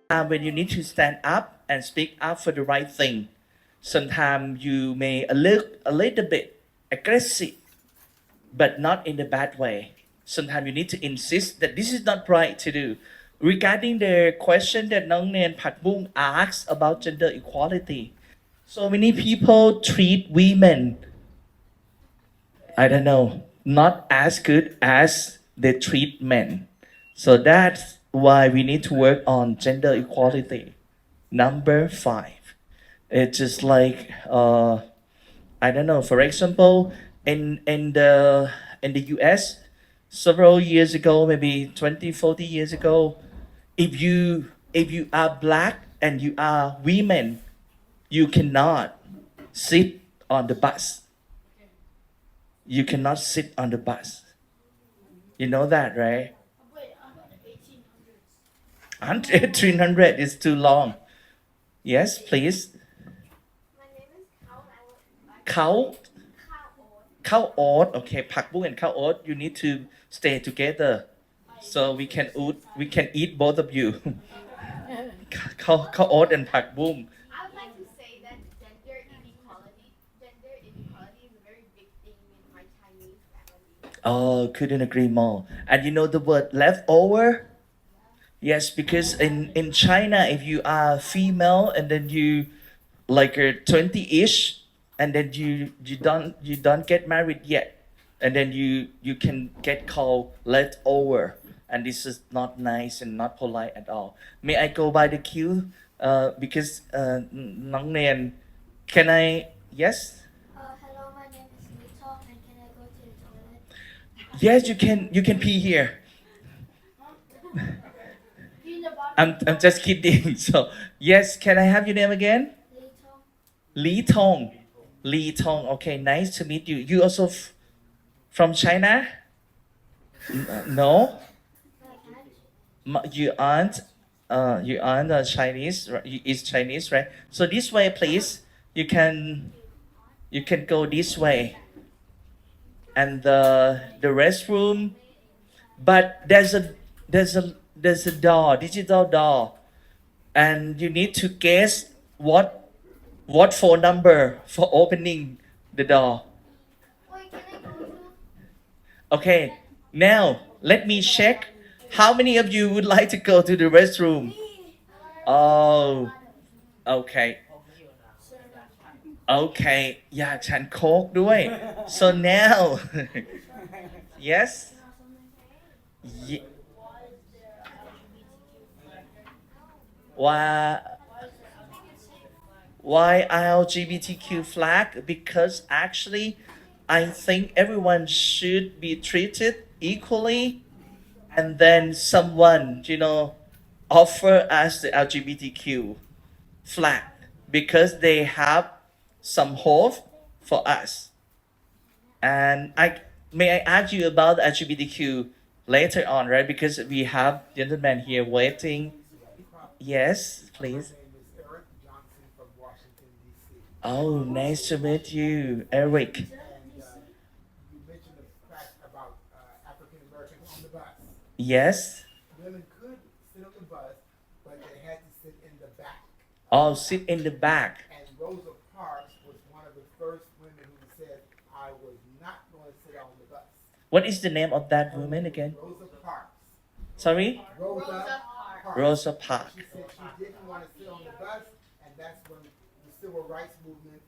when you need to stand up and speak up for the right thing. Sometimes you may look a little bit aggressive, but not in a bad way. Sometimes you need to insist that this is not right to do. Regarding the question that Nong Nen Pak Bung asked about gender equality, so many people treat women, I don't know, not as good as they treat men. So that's why we need to work on gender equality. Number 5. It's just like I don't know. For example, in the U.S. several years ago, maybe 20, 40 years ago, if you are black and you are women, you cannot sit on the bus. You cannot sit on the bus. You know that, right? 300 is too long. Yes, please. ข้าวโอ๊ต okay ผักบุ้ง and ข้าวโอ๊ต you need to stay together so we can eat both of you ข้าวโอ๊ต and ผักบุ้ง I would like to say that gender inequality is a very big thing in my Chinese family. Oh, couldn't agree more. And you know the word leftover? Yes, because in China, if you are female and then you like 20-ish, and then you don't get married yet, and then you can get called leftover, and this is not nice and not polite at all. May I go by the queue? Because Nong Nen, can I? Yes. Hello, my name is Lee Tong, and can I go to the toilet? Yes, you can. You can pee here. I'm just kidding. So yes, can I have your name again? Lee Tong. Lee Tong. Okay, nice to meet you. You also from China? No? You aren't Chinese, is Chinese, right? So this way, please. You can go this way. And the restroom, but there's a door, digital door, and you need to guess what phone number for opening the door. Wait, can I go to? Okay, now let me check. How many of you would like to go to the restroom? Oh, okay. Okay, อยากฉันโค้กด้วย so now yes. Why LGBTQ flag? Because actually, I think everyone should be treated equally, and then someone, offer us the LGBTQ flag because they have some hope for us. And may I ask you about the LGBTQ later on, right? Because we have gentlemen here waiting. Yes, please. Oh, nice to meet you, Eric. You mentioned the fact about African Americans on the bus. Yes. Women could sit on the bus, but they had to sit in the back. Oh, sit in the back. And Rosa Parks was one of the first women who said, I was not going to sit on the bus. What is the name of that woman again? Rosa Parks. Sorry? Rosa Parks. Rosa Parks. She said she didn't want to sit on the bus, and that's when the civil rights movement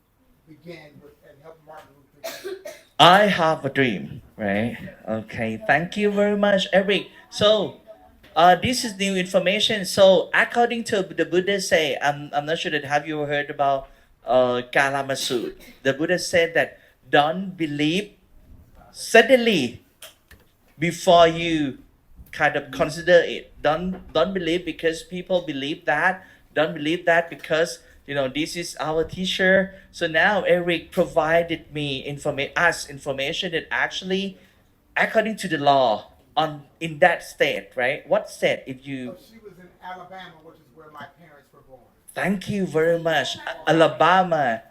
began and helped Martin Luther King. I have a dream, right? Okay, thank you very much, Eric. So, this is new information. So, according to the Buddha say, I'm not sure that have you heard about Kalamasu. The Buddha said that don't believe suddenly before you kind of consider it. Don't believe because people believe that. Don't believe that because this is our teacher. So now Eric provided me information that actually, according to the law, in that state, right? What state? If you So she was in Alabama, which is where my parents were born. thank you very much, Alabama,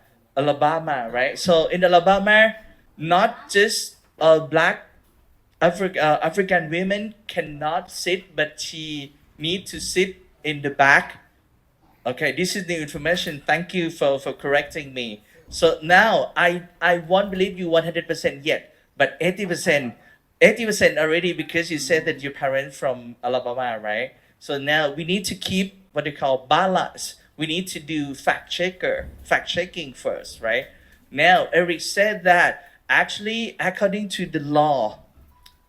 right? So in Alabama, not just black African women cannot sit, but she need to sit in the back. Okay, this is new information. Thank you for correcting me. So now I won't believe you 100% yet, but 80%, 80% already because you said that your parents from Alabama, right? So now we need to keep what they call balance. We need to do fact checking first, right? Now Eric said that actually according to the law,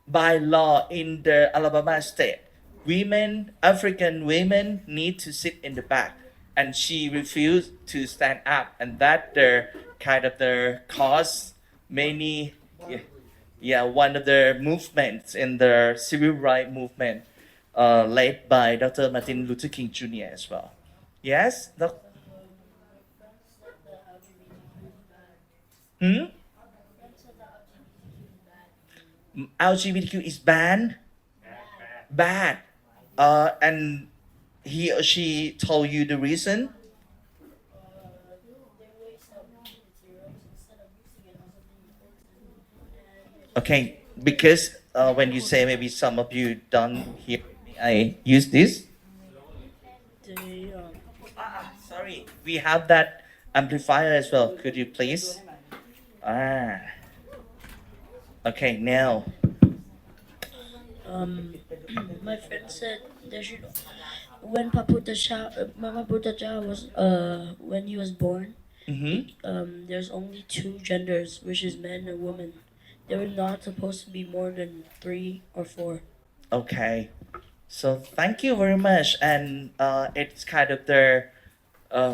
by law in the Alabama state, women, African women need to sit in the back, and she refused to stand up, and that the kind of the cause many, yeah, one of the movements in the civil rights movement, led by Dr. Martin Luther King Jr. as well. Yes, hmm? LGBTQ is banned. Bad. And he or she told you the reason? Okay, because when you say maybe some of you don't hear me, I use this. Sorry, we have that amplifier as well. Could you please? Okay, now. My friend said there should when Paputacha was when he was born, Mm-hmm. there's only two genders, which is men and women. There were not supposed to be more than 3 or 4. Okay, so thank you very much, and it's kind of the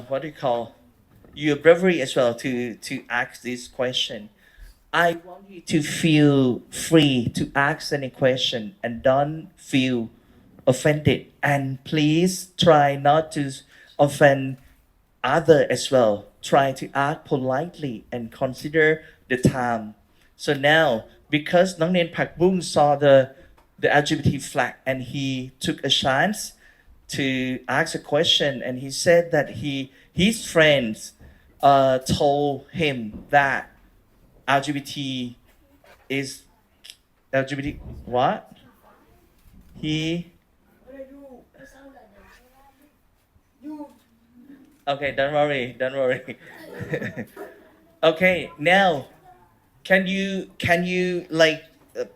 what do you call your bravery as well to ask this question. I want you to feel free to ask any question and don't feel offended, and please try not to offend other as well. Try to act politely and consider the time. So now, because Nong Nen Pak Bung saw the LGBT flag and he took a chance to ask a question, and he said that his friends told him that LGBT is LGBT what? He Okay, don't worry. Okay, now can you like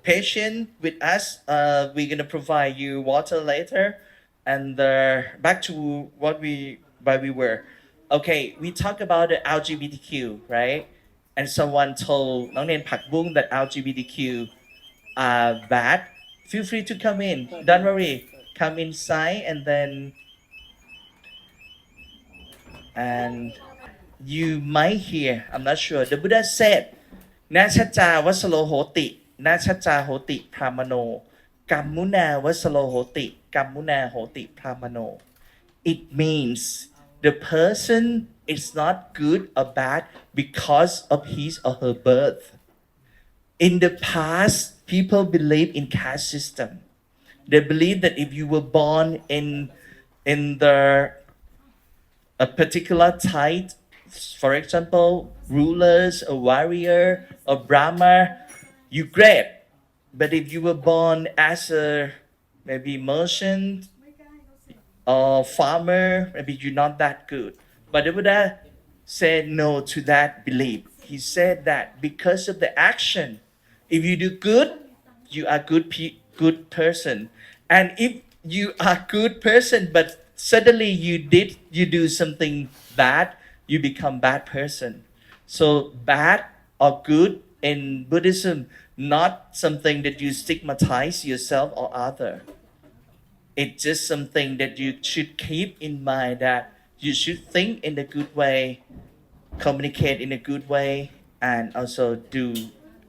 patient with us? We're gonna provide you water later, and back to where we were. Okay, we talked about the LGBTQ, right? And someone told Nong Nen Pak Bung that LGBTQ are bad. Feel free to come in. Don't worry. Come inside and you might hear, I'm not sure. The Buddha said, Na chacha vasalo hoti, na chacha hoti pramano, kamuna vasalo hoti, kamuna hoti pramano. It means the person is not good or bad because of his or her birth. In the past, people believe in caste system. They believe that if you were born in a particular type, for example, rulers, a warrior, a Brahma, you great. But if you were born as a maybe merchant or farmer, maybe you're not that good. But the Buddha said no to that belief. He said that because of the action, if you do good, you are good person. And if you are good person, but suddenly you do something bad, you become bad person. So bad or good in Buddhism, not something that you stigmatize yourself or other. It's just something that you should keep in mind, that you should think in a good way, communicate in a good way, and also do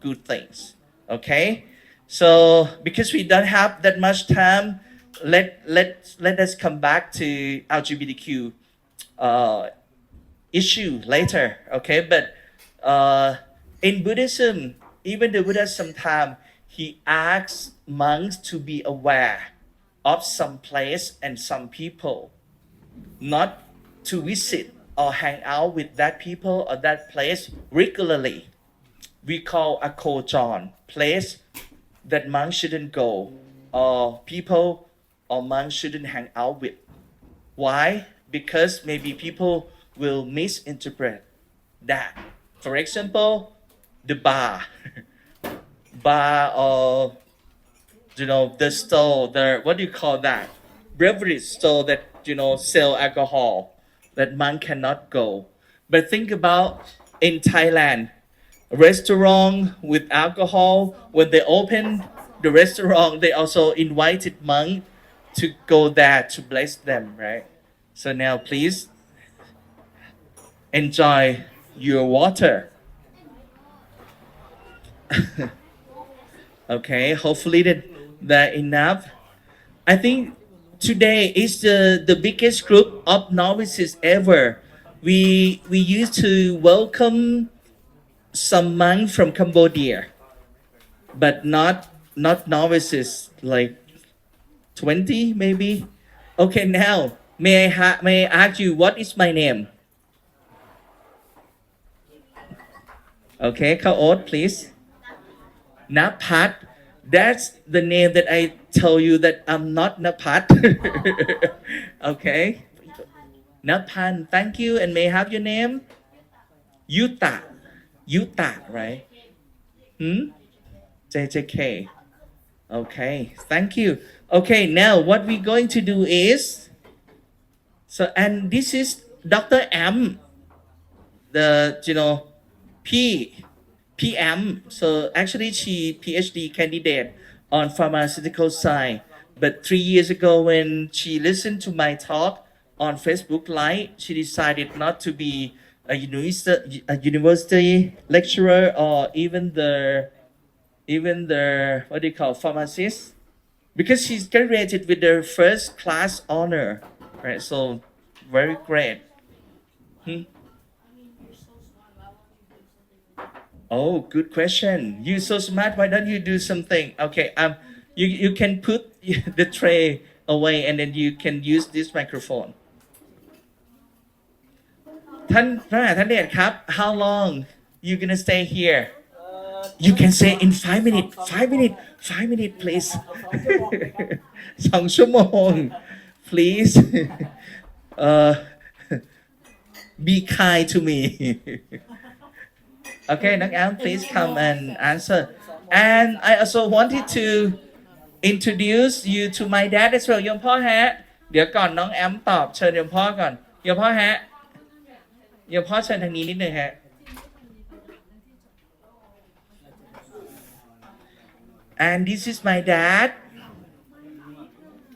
good things. Okay? So because we don't have that much time, let us come back to LGBTQ issue later. Okay? But in Buddhism, even the Buddha sometimes he asks monks to be aware of some place and some people, not to visit or hang out with that people or that place regularly. We call a kojon, place that monks shouldn't go, or people or monks shouldn't hang out with. Why? Because maybe people will misinterpret that. For example, the bar, bar or the store, the what do you call that? Beverage store that sell alcohol that monk cannot go. But think about in Thailand, restaurant with alcohol, when they open the restaurant, they also invited monk to go there to bless them, right? So now please enjoy your water. Okay, hopefully that enough. I think today is the biggest group of novices ever. We used to welcome some monks from Cambodia, but not novices, like 20 maybe. Okay, now may I ask you what is my name? Okay, Kaot, please. Napat. That's the name that I tell you that I'm not Napat. Okay. Napan, thank you. And may I have your name? Yuta. Yuta, right? JJK. Okay, thank you. Okay, now what we're going to do is, and this is Dr. M, the, PM. So actually she PhD candidate on pharmaceutical science. But 3 years ago when she listened to my talk on Facebook Live, she decided not to be a university lecturer or even the what do you call pharmacist, because she's graduated with her first class honor, right? So very great. Oh, good question. You're so smart. Why don't you do something? Okay. You can put the tray away and then you can use this microphone. ท่านพระมหาท่านเดชครับ How long you gonna stay here? You can say in 5 minutes. 5 minutes, please. 2 ชั่วโมง Please. Be kind to me. Okay, Nang Am, please come and answer. And I also wanted to introduce you to my dad as well. โยมพ่อฮะ เดี๋ยวก่อนน้องแอมตอบเชิญโยมพ่อก่อนโยมพ่อฮะโยมพ่อเชิญทางนี้นิดนึงฮะ And this is my dad.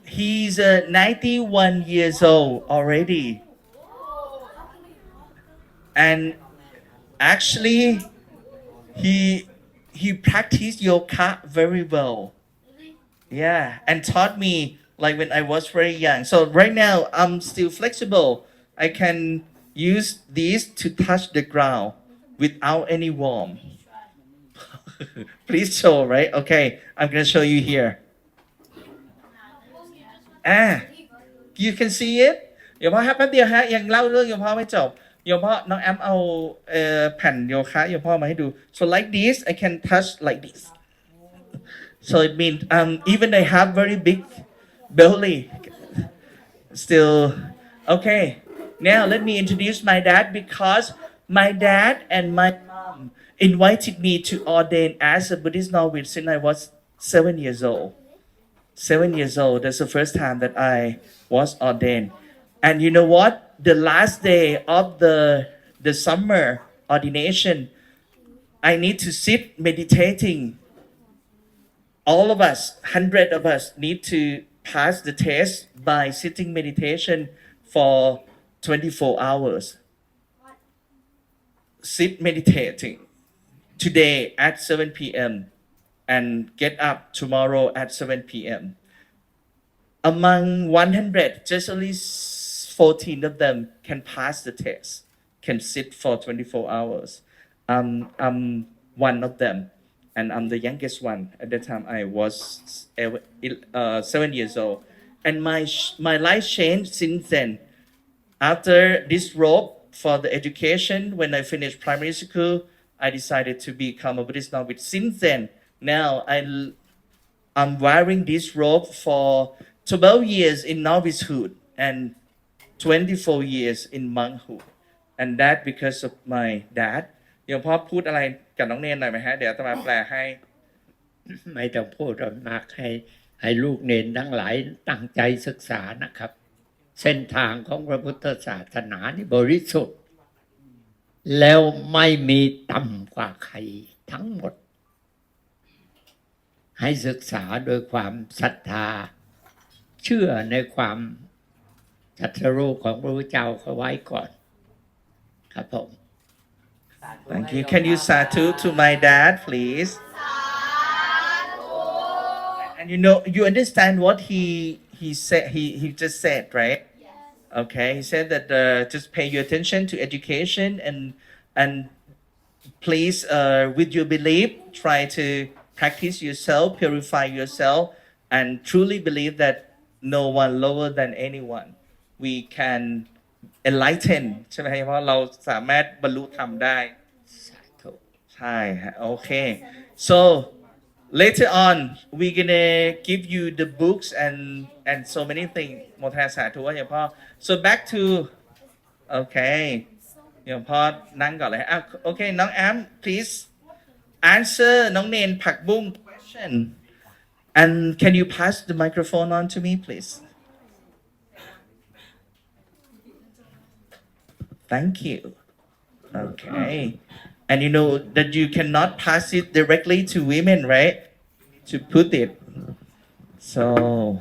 He's 91 years old already. And actually, he practiced yoga very well. Yeah, and taught me like when I was very young. So right now I'm still flexible. I can use these to touch the ground without any warm. Please show, right? Okay, I'm gonna show you here. You can see it. โยมพ่อฮะแป๊บเดียวฮะยังเล่าเรื่องโยมพ่อไม่จบโยมพ่อน้องแอมเอาแผ่นโยคะโยมพ่อมาให้ดู so like this I can touch like this so it means even I have very big belly still okay now let me introduce my dad because my dad and my mom invited me to ordain as a Buddhist novice since I was 7 years old. 7 years old, that's the first time that I was ordained. And you know what? The last day of the summer ordination, I need to sit meditating. All of us, 100 of us, need to pass the test by sitting meditation for 24 hours. Sit meditating today at 7 p.m. and get up tomorrow at 7 p.m. Among 100, just at least 14 of them can pass the test, can sit for 24 hours. I'm one of them, and I'm the youngest one. At that time, I was 7 years old. And my life changed since then. After this robe for the education, when I finished primary school, I decided to become a Buddhist novice. Since then, now I'm wearing this robe for 12 years in novicehood. And 24 years in monkhood and that because of my dad โยมพ่อพูดอะไรกับน้องเนนหน่อยไหมฮะเดี๋ยวอาตมาแปลให้ ไม่ต้องพูดมากให้ลูกเนนทั้งหลายตั้งใจศึกษานะครับ เส้นทางของพระพุทธศาสนานี่บริสุทธิ์ แล้วไม่มีต่ำกว่าใครทั้งหมด ให้ศึกษาโดยความศรัทธา เชื่อในความตรัสรู้ของพระพุทธเจ้าเขาไว้ก่อนครับผม Thank you. Can you satu to my dad, please? And you understand what he said. He just said, right? Okay. He said that just pay your attention to education and please, with your belief, try to practice yourself, purify yourself, and truly believe that no one lower than anyone. We can enlighten ใช่ไหมเพราะเราสามารถบรรลุธรรมได้ใช่ฮะโอเค so later on we're gonna give you the books and so many things โมทนาสาธุว่าอย่างพ่อ so back to โอเคอย่างพ่อนั่งก่อนเลยโอเคน้องแอม please answer น้องเนนผักบุ้ง question and can you pass the microphone on to me please Thank you. Okay. And you know that you cannot pass it directly to women, right? To put it. So,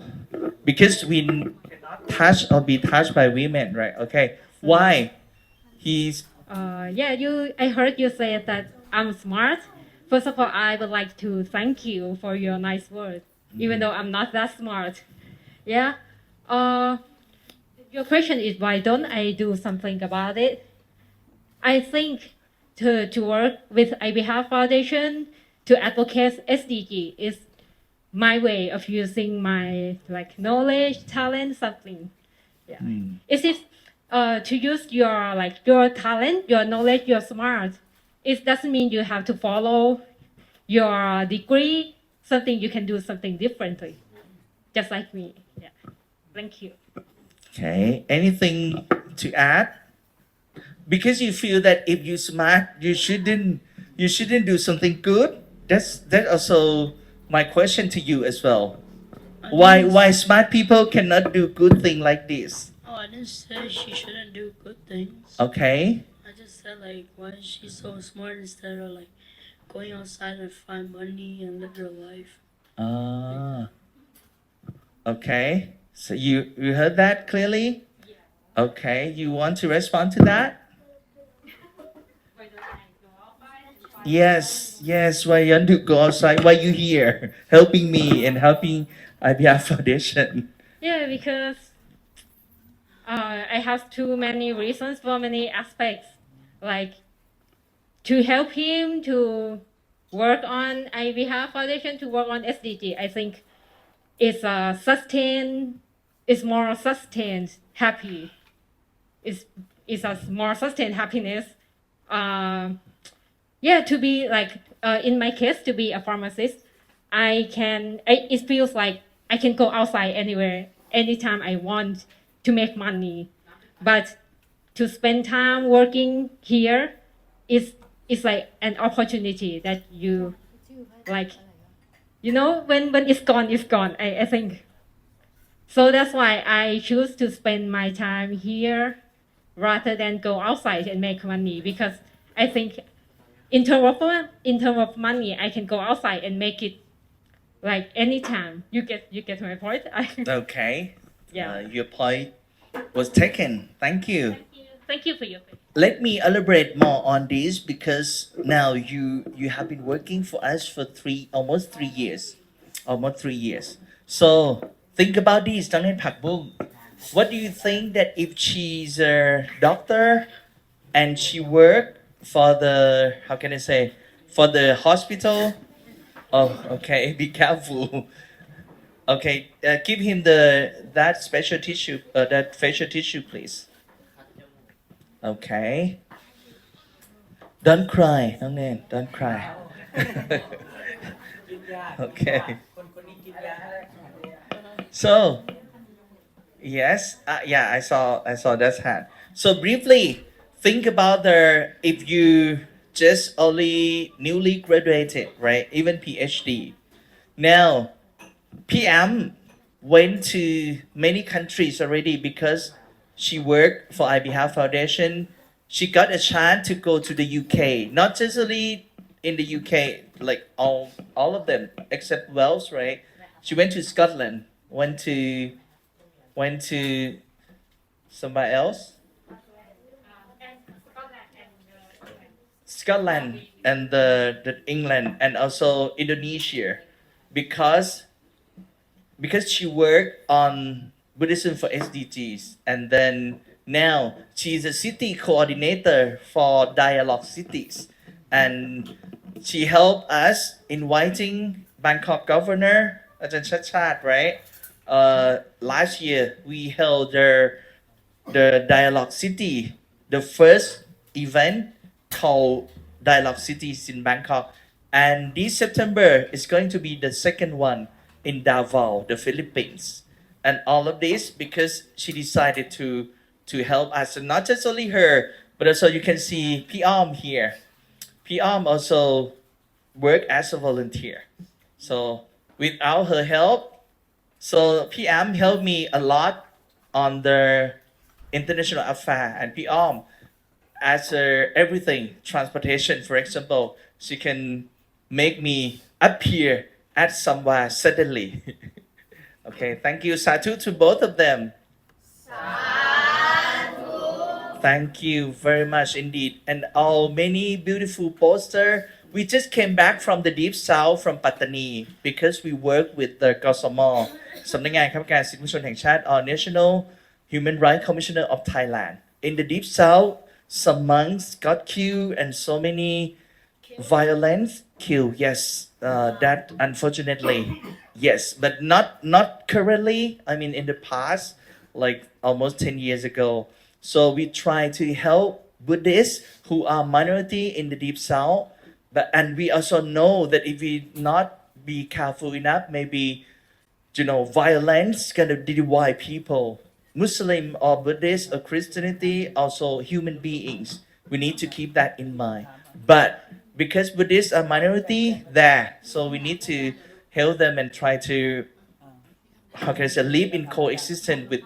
because we cannot touch or be touched by women, right? Okay. Why? He's. I heard you say that I'm smart. First of all, I would like to thank you for your nice words, even though I'm not that smart. Yeah. Your question is why don't I do something about it? I think to work with IBH Foundation to advocate SDG is my way of using my knowledge, talent, something. Yeah. Is it to use your talent, your knowledge, your smart? It doesn't mean you have to follow your degree. Something you can do something differently, just like me. Yeah. Thank you. Okay. Anything to add? Because you feel that if you're smart, you shouldn't do something good. That's also my question to you as well. Why smart people cannot do good thing like this? Oh, I didn't say she shouldn't do good things. Okay. I just said why is she so smart instead of going outside and find money and live your life. Okay. So you heard that clearly? Okay. You want to respond to that? Yes. Why you want to go outside? Why you here helping me and helping IBF Foundation? Yeah, because I have too many reasons for many aspects, like to help him to work on IBH Foundation, to work on SDG. I think it's more sustained happy. It's a more sustained happiness. To be in my case, to be a pharmacist, it feels like I can go outside anywhere, anytime I want to make money. But to spend time working here is like an opportunity that you when it's gone, it's gone, I think. So that's why I choose to spend my time here rather than go outside and make money, because I think in terms of money, I can go outside and make it anytime. You get my point? Okay. Yeah. Your point was taken. Thank you. Thank you for your question. Let me elaborate more on this, because now you have been working for us for almost 3 years. So think about this, Dangin Pakbung. What do you think that if she's a doctor and she work for the, for the hospital? Oh, okay, be careful. Okay, give him that special tissue, that facial tissue, please. Okay. Don't cry, no name. Don't cry. Okay. So, Yes, yeah, I saw that hand. So briefly, think about the if you just only newly graduated, right? Even PhD. Now, PM went to many countries already because she worked for IBH Foundation. She got a chance to go to the UK, not just only in the UK, like all of them except Wales, right? She went to Scotland, went to somewhere else, Scotland and the England and also Indonesia, because she worked on Buddhism for SDGs, and then now she's a city coordinator for Dialogue Cities, and she helped us inviting Bangkok Governor Ajahn Chachat, right? Last year we held the Dialogue City, the first event called Dialogue Cities in Bangkok, and this September is going to be the second one in Davao, the Philippines. And all of this because she decided to help us, and not just only her, but also you can see P.Arm here. P.Arm also worked as a volunteer. So without her help, so P.M. helped me a lot on the international affair, and P.Arm as everything, transportation, for example, she can make me appear at somewhere suddenly. Okay, thank you, Satu, to both of them. Thank you very much indeed. And all many beautiful poster. We just came back from the deep south from Pattani because we work with the Gosamo, สำนักงานข้าราชการสิทธิมนุษยชนแห่งชาติ or National Human Rights Commissioner of Thailand. In the deep south, some monks got killed and so many violence killed. Yes, that unfortunately, yes, but not currently. I mean, in the past, like almost 10 years ago. So we try to help Buddhists who are minority in the deep south. But and we also know that if we not be careful enough, maybe violence gonna divide people. Muslim or Buddhist or Christianity, also human beings. We need to keep that in mind. But because Buddhists are minority there, so we need to help them and try to, how can I say, live in coexistence with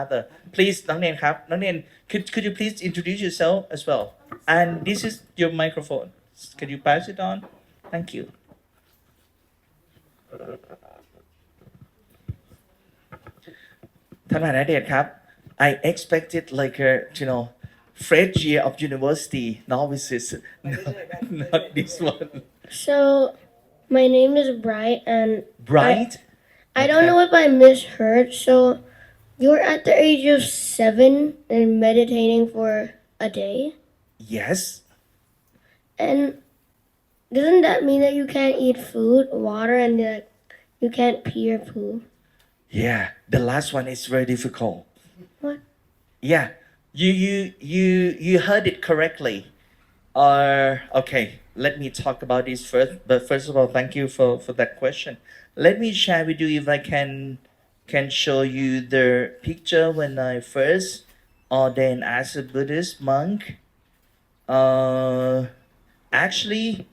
other. Please, น้องเนนครับ น้องเนน could you please introduce yourself as well? And this is your microphone. Can you pass it on? Thank you.ท่านมหาเดชครับ I expected like a fresh year of university novices, not this one. So, my name is Bright, and Bright? I don't know if I misheard. So, you're at the age of 7 and meditating for a day? Yes. And doesn't that mean that you can't eat food, water, and that you can't pee or poo? Yeah, the last one is very difficult. What? Yeah, you heard it correctly. Okay, let me talk about this first. But first of all, thank you for that question. Let me share with you if I can show you the picture when I first ordained as a Buddhist monk. Actually,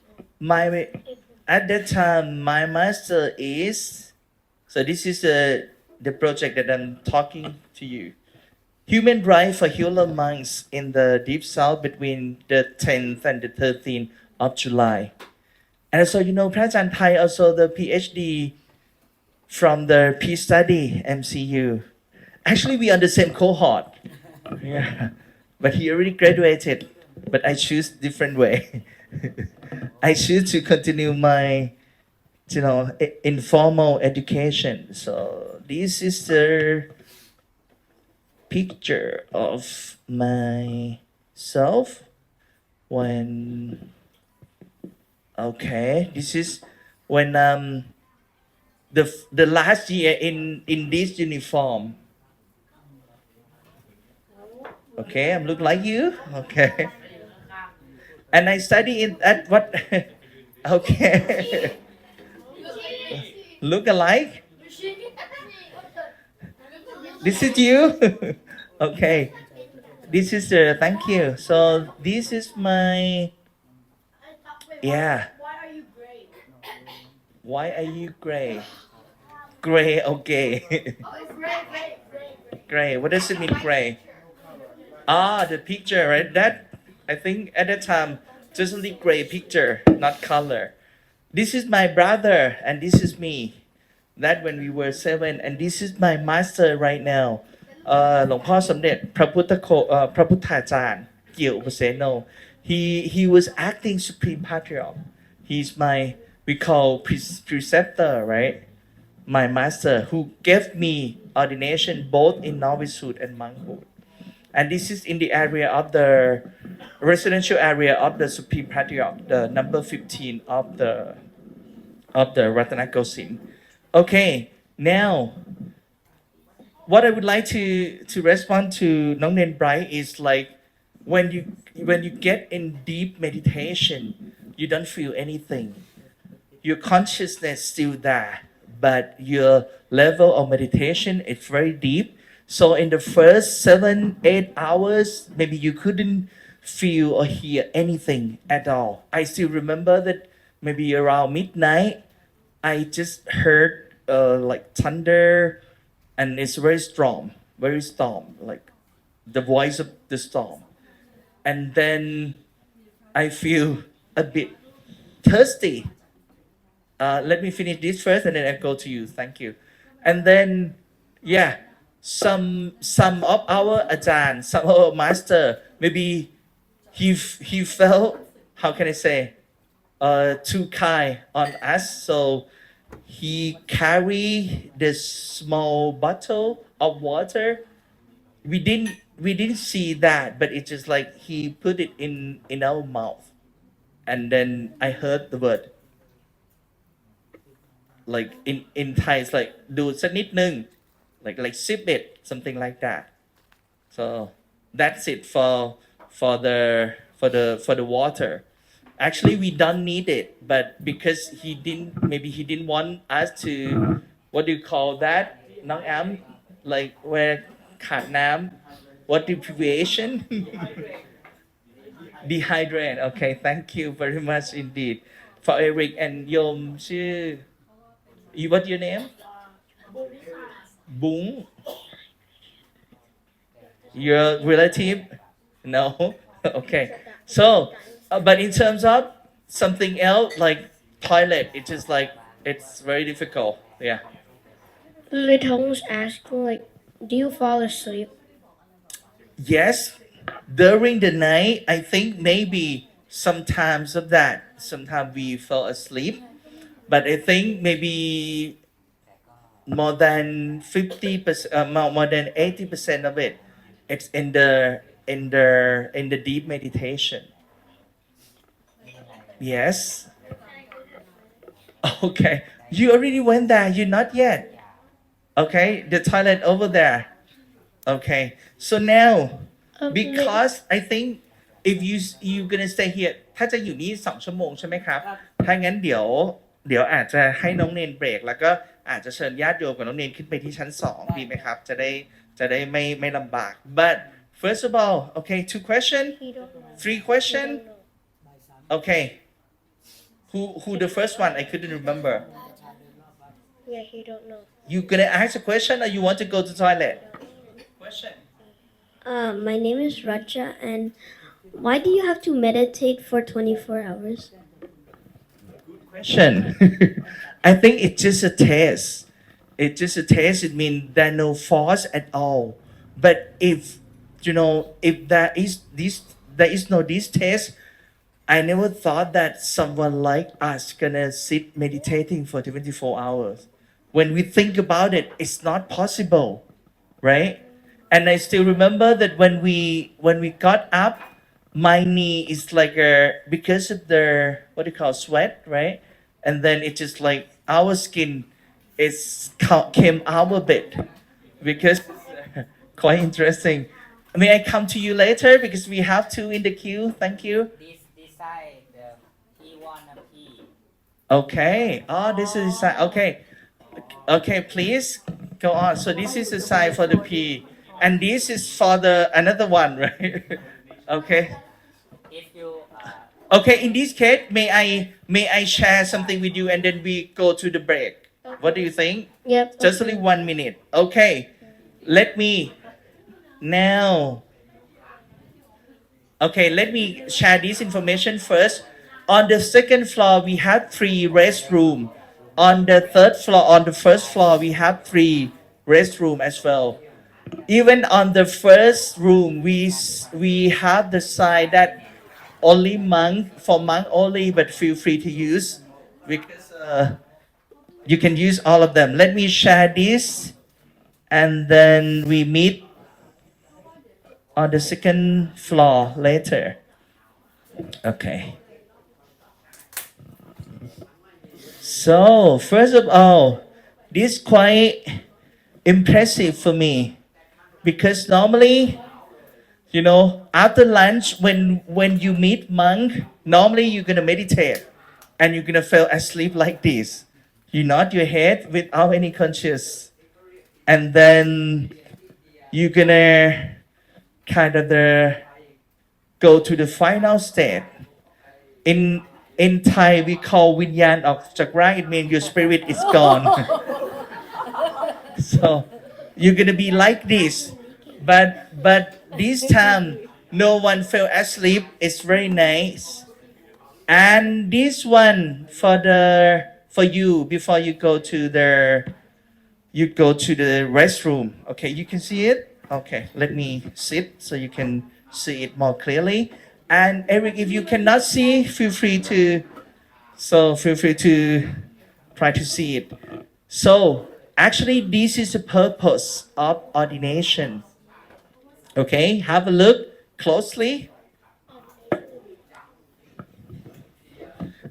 at that time my master is. So this is the project that I'm talking to you. Human rights for Hula monks in the deep south between the 10th and the 13th of July. And so, P'ra Ajahn Thai also the PhD from the Peace Study MCU. Actually, we are the same cohort. Yeah, but he already graduated. But I choose different way. I choose to continue my informal education. So this is the picture of myself when this is when the last year in this uniform. Okay, I'm look like you. Okay. And I study at what okay. Look alike? This is you. Okay. This is thank you. So this is my yeah. Why are you gray? Why are you gray? Gray. Okay. Oh, it's gray. Gray. What does it mean gray? The picture, right? That I think at that time just only gray picture, not color. This is my brother and this is me. That when we were 7 and this is my master right now. หลวงพ่อสมเด็จพระพุทธาจารย์เกี่ยวอุปเสโน he was acting supreme patriarch. He's my we call preceptor, right? My master who gave me ordination both in novicehood and monkhood. And this is in the area of the residential area of the supreme patriarch, the number 15 of the Ratanakosin. Okay, now what I would like to respond to Nong Nen Bright is like when you get in deep meditation, you don't feel anything. Your consciousness still there, but your level of meditation is very deep. So in the first 7-8 hours, maybe you couldn't feel or hear anything at all. I still remember that maybe around midnight, I just heard like thunder, and it's very strong, like the voice of the storm. And then I feel a bit thirsty. Let me finish this first, and then I go to you. Thank you. And then, yeah, some of our ajahn, some of our master, maybe he felt, how can I say, too kind on us, so he carried this small bottle of water. We didn't see that, but it's just like he put it in our mouth, and then I heard the word. Like in Thai, it's like ดูดสักนิดนึง like sip it, something like that. So that's it for the water. Actually, we don't need it, but because he didn't want us to, what do you call that? น้องแอม like where ขาดน้ำ what deprivation? Dehydrate. Okay, thank you very much indeed. For Eric and Yom ชื่อ what's your name? Bung. Your relative? No? Okay. So, but in terms of something else like toilet, it's just like, it's very difficult. Yeah. Little was asking, like, do you fall asleep? Yes. During the night, I think maybe sometimes of that. Sometimes we fell asleep. But I think maybe more than 50%, more than 80% of it, it's in the deep meditation. Yes. Okay. You already went there. You're not yet. Okay. The toilet over there. Okay. So now, because I think if you're gonna stay here, ถ้าจะอยู่นี่2 ชั่วโมงใช่ไหมครับ ถ้างั้นเดี๋ยวอาจจะให้น้องเนนเบรกแล้วก็อาจจะเชิญญาติโยมกับน้องเนนขึ้นไปที่ชั้น2ดีไหมครับจะได้ไม่ลำบาก but first of all okay 2 question 3 question okay who the first one I couldn't remember Yeah, he don't know. you gonna ask a question or you want to go to toilet question My name is Raja, and why do you have to meditate for 24 hours? Question. I think it's just a test. It's just a test. It means there's no force at all. But if there is no this test, I never thought that someone like us gonna sit meditating for 24 hours. When we think about it, it's not possible, right? And I still remember that when we got up, my knee is like because of the what do you call sweat, right? And then it just like our skin came out a bit because quite interesting. May I come to you later because we have two in the queue. Thank you. This side, the P1 and P. Okay. Oh, this is okay. Okay, please go on. So this is the sign for the P, and this is for the another one, right? Okay. Okay, in this case, may I share something with you, and then we go to the break. What do you think? Yep. Just only 1 minute. Okay. Let me now. Okay, let me share this information first. On the second floor, we have 3 restrooms. On the third floor, on the first floor, we have 3 restrooms as well. Even on the first room, we have the sign that only monk only, but feel free to use because you can use all of them. Let me share this, and then we meet on the second floor later. Okay. So first of all, this quite impressive for me because normally, you know, after lunch when you meet monk, normally you're gonna meditate and you're gonna fall asleep like this. You nod your head without any conscious, and then you're gonna kind of go to the final state. In Thai, we call วิญญาณออกจากร่าง it means your spirit is gone. So you're gonna be like this, but this time no one fell asleep. It's very nice. And this one for you before you go to the restroom. Okay, you can see it. Okay, let me sit so you can see it more clearly. And Eric, if you cannot see, feel free to try to see it. So actually, this is the purpose of ordination. Okay, have a look closely.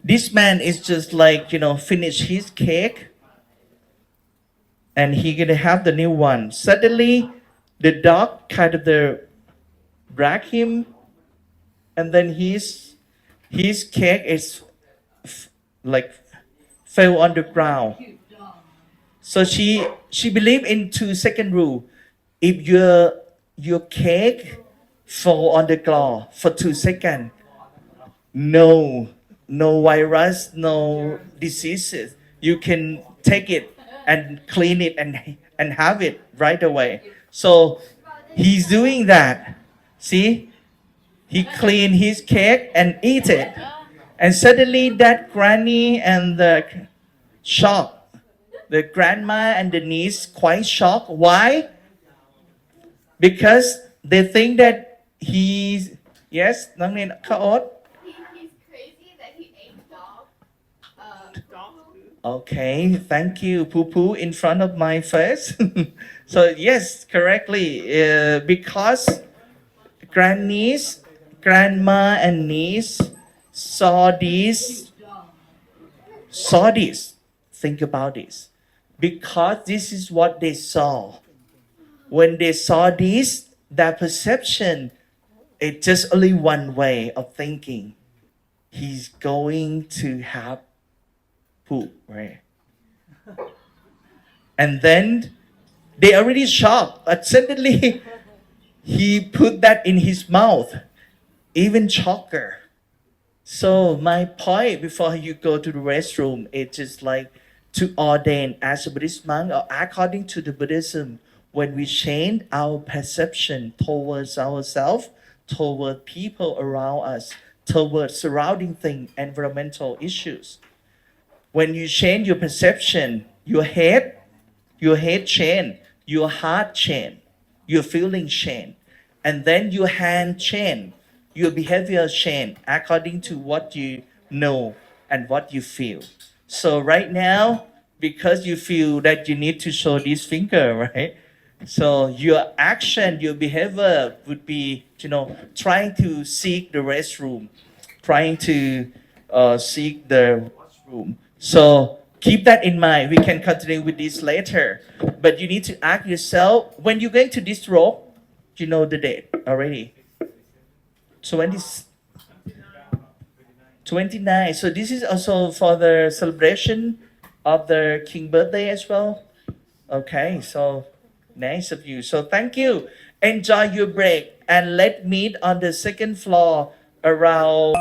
This man is just like, you know, finish his cake, and he gonna have the new one. Suddenly, the dog kind of drag him, and then his cake is like fell on the ground. So she believed in 2-second rule. If your cake fall on the ground for 2 seconds, no virus, no diseases. You can take it and clean it and have it right away. So he's doing that. See, he cleaned his cake and eat it, and suddenly that granny and the grandma and the niece quite shocked. Why? Because they think that he's yes, น้องเนนข้าวโอ๊ต He's crazy that he ate dog. Okay, thank you. Poo poo in front of my face. So yes, correctly. Because grandniece, grandma, and niece saw this. Think about this. Because this is what they saw. When they saw this, their perception, it's just only one way of thinking. He's going to have poop, right? And then they already shocked, but suddenly he put that in his mouth, even shocker. So my point before you go to the restroom, it's just like to ordain as a Buddhist monk or according to the Buddhism, when we change our perception towards ourselves, toward people around us, toward surrounding things, environmental issues. When you change your perception, your head change, your heart change, your feeling change, and then your hand change, your behavior change according to what you know and what you feel. So right now, because you feel that you need to show this finger, right? So your action, your behavior would be, you know, trying to seek the restroom, trying to seek the washroom. So keep that in mind. We can continue with this later. But you need to ask yourself, when you're going to this rope, you know the date already. 29. So this is also for the celebration of the King birthday as well? Okay, so nice of you. So thank you. Enjoy your break and let's meet on the second floor around